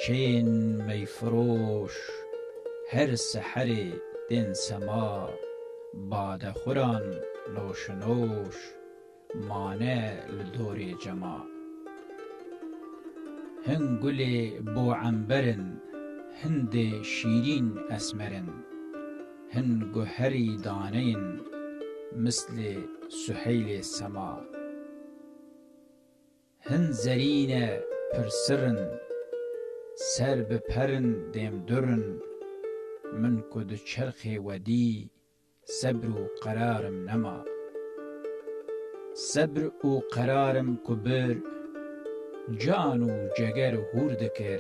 چین میفروش هر سحر دن سما، باده خوران نوش نوش مانه لدور جما. هن گل بو عنبرن، هند شیرین اسمرن، هن گوهری دانین مثل سهیل سما. هن زرین پرسرن، سر بپرن دم درن، من کد چرخ ودی صبر و قرارم نما. صبر و قرارم کبر، جان و جگر هور دکر،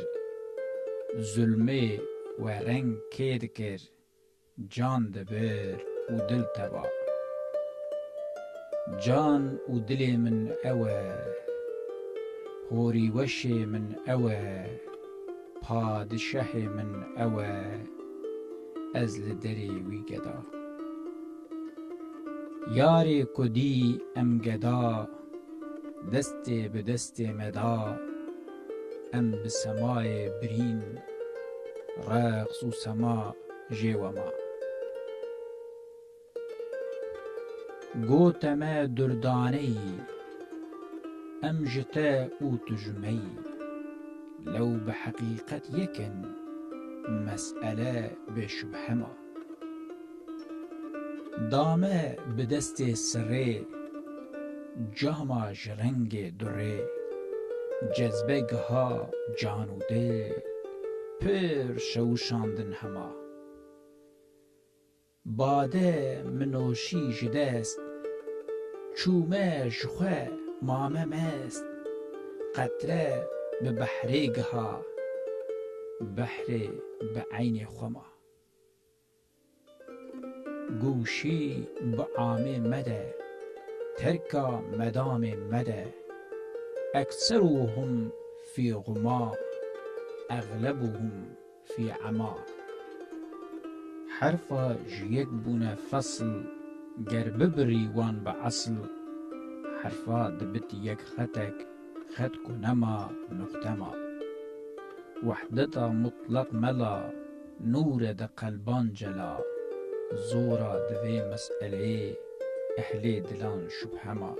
ظلمه و رنگ که دکر، جان دبر و دل تبا. جان و دل من اوه، هوری وش من اوه، پادشه من اوه، از لدری وی گدا. یاری کدی ام گدا، دست به دست مدا، ام به سمای برین، رقص و سما جیوما. گوتم دردانهی، ام جته او تجمی، لو به حقیقت یکن مسئله به شبهما. دامه به دست سره، جاما جرنگ دره، جذبه گها جان و دل پر شوشاندن هما. باده منوشی جدست، چومه جخوه مامه مست، قطره به بحره گها، بحره به عین خما. گوشی به عامه مده، ترکا مدام مده، اکثرهم فی غما، اغلبهم فی عما. حرفا جیک بونه فصل، گر ببری وان به اصل، حرفا دبت یک خطک، خط کنما نقطما. وحدتا مطلق ملا، نور د قلبان جلا، زورا دوی مسئله اهل دلان شبهما.